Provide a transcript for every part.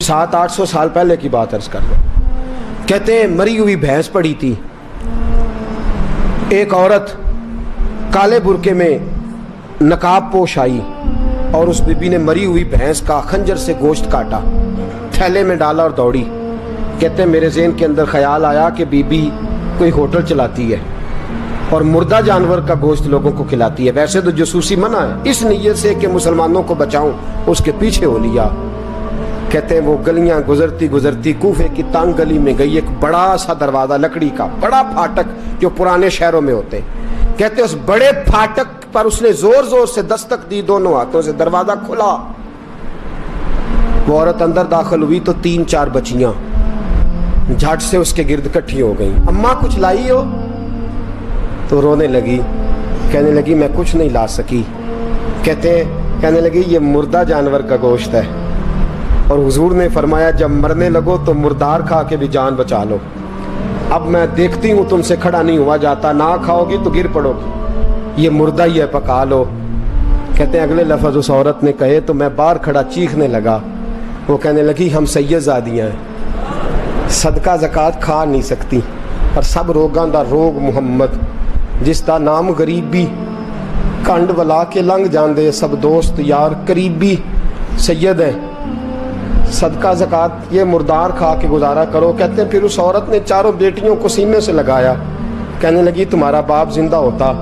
700-800 साल पहले की बात अर्ज कर लो। कहते हैं मरी हुई भैंस पड़ी थी, एक औरत काले बुरके में नकाब पोश आई और उस बीबी ने मरी हुई भैंस का खंजर से गोश्त काटा, थैले में डाला और दौड़ी। कहते हैं मेरे ज़हन के अंदर ख्याल आया कि बीबी कोई होटल चलाती है और मुर्दा जानवर का गोश्त लोगों को खिलाती है। वैसे तो जासूसी मना है, इस नीयत से कि मुसलमानों को बचाऊं उसके पीछे हो लिया। कहते हैं वो गलियां गुजरती गुजरती कूफे की तंग गली में गई, एक बड़ा सा दरवाजा लकड़ी का, बड़ा फाटक जो पुराने शहरों में होते। कहते उस बड़े फाटक पर उसने जोर जोर से दस्तक दी, दोनों हाथों से दरवाजा खुला। वो औरत अंदर दाखिल हुई तो 3-4 बच्चियां झट से उसके गिर्द इकट्ठी हो गई। अम्मा कुछ लाई हो? तो रोने लगी, कहने लगी मैं कुछ नहीं ला सकी। कहने लगी ये मुर्दा जानवर का गोश्त है और हुजूर ने फरमाया जब मरने लगो तो मुर्दार खा के भी जान बचा लो। अब मैं देखती हूँ तुमसे खड़ा नहीं हुआ जाता, ना खाओगी तो गिर पड़ोगी, ये मुर्दा ही है, पका लो। कहते हैं अगले लफ्ज़ उस औरत ने कहे तो मैं बाहर खड़ा चीखने लगा। वो कहने लगी हम सैयदजादियाँ हैं, सदका ज़कात खा नहीं सकती, पर सब रोगां दा रोग मुहम्मद, जिस दा नाम गरीबी, कंड वला के लंघ जांदे सब दोस्त यार करीबी, सैयद है, सदका ज़कात ये मुर्दार खा के गुजारा करो। कहते हैं फिर उस औरत ने चारों बेटियों को सीने से लगाया, कहने लगी तुम्हारा बाप जिंदा होता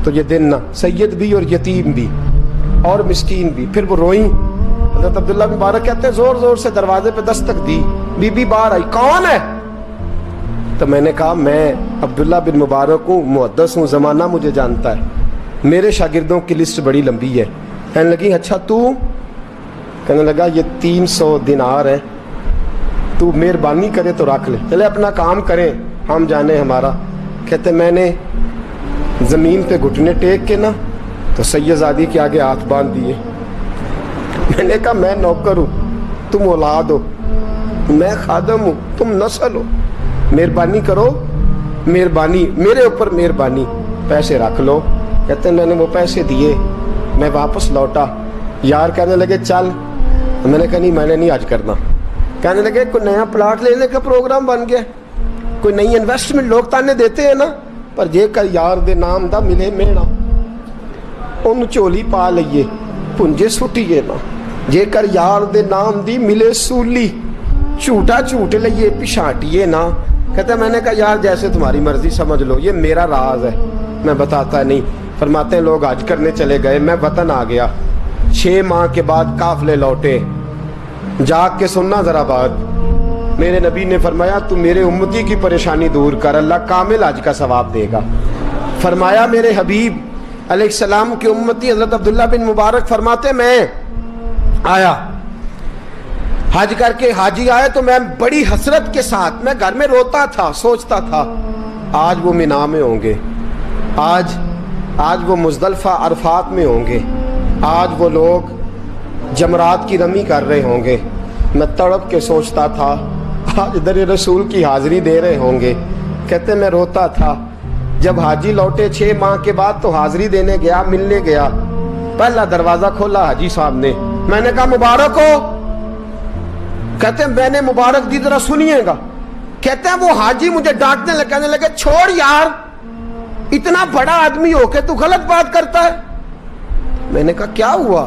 तो ये दिन ना सैयद भी और यतीम भी और मिस्कीन भी। फिर वो रोई। हज़रत अब्दुल्ला बिन मुबारक कहते हैं जोर जोर से दरवाजे पे दस्तक दी, बीबी बाहर आई, कौन है? तो मैंने कहा मैं अब्दुल्ला बिन मुबारक हूँ, मुहद्दिस हूँ, ज़माना मुझे जानता है, मेरे शागिर्दों की लिस्ट बड़ी लंबी है। कहने लगी अच्छा तू? कहने लगा ये 300 दिनार है, तू मेहरबानी करे तो रख ले, चले अपना काम करें हम जाने हमारा। कहते मैंने ज़मीन पे घुटने टेक के ना तो सैयदजादी के आगे हाथ बांध दिए। मैंने कहा मैं नौकर हूँ, तुम औलाद हो, मैं खादम हूँ, तुम नस्ल हो, मेहरबानी करो, मेहरबानी मेरे ऊपर मेहरबानी, पैसे रख लो। कहते मैंने वो पैसे दिए, मैं वापस लौटा। यार कहने लगे चल, मैंने कहा नहीं मैंने नहीं आज करना। कहने लगे कोई नया प्लाट लेने का प्रोग्राम बन गया, कोई नई इन्वेस्टमेंट, लोग ताने देते हैं ना, पर जेकर यार दे नाम दा मिले मेड़ा उन झोली पा लईए पुंजे सुटिए ना, जेकर यार दे नाम दी मिले सूली झूठा झूठ लईए पिछाटिए ना। कहता मैंने कहा यार जैसे तुम्हारी मर्जी समझ लो, ये मेरा राज है, मैं बताता नहीं। फरमाते हैं लोग हज करने चले गए, मैं वतन आ गया, 6 माह के बाद काफले लौटे। जाग के सुनना जरा बात, मेरे नबी ने फरमाया तू मेरे उम्मती की परेशानी दूर कर, अल्लाह कामिल हज का सवाब देगा। फरमाया मेरे हबीब अलैहिस्सलाम की उम्मती हज़रत अब्दुल्ला बिन मुबारक फरमाते मैं आया हज करके, हाजी आए तो मैं बड़ी हसरत के साथ, मैं घर में रोता था, सोचता था आज वो मिना में होंगे, आज वो मुज़दलिफ़ा अरफात में होंगे, आज वो लोग जमरात की रमी कर रहे होंगे। मैं तड़प के सोचता था आज दर रसूल की हाजिरी दे रहे होंगे। कहते मैं रोता था। जब हाजी लौटे 6 माह के बाद तो हाजिरी देने गया, मिलने गया, पहला दरवाजा खोला हाजी साहब ने, मैंने कहा मुबारक हो? कहते मैंने मुबारक दी, जरा सुनिएगा। कहते हैं वो हाजी मुझे डांटने लगे, कहने लगे छोड़ यार, इतना बड़ा आदमी हो के तू गलत बात करता है। मैंने कहा क्या हुआ?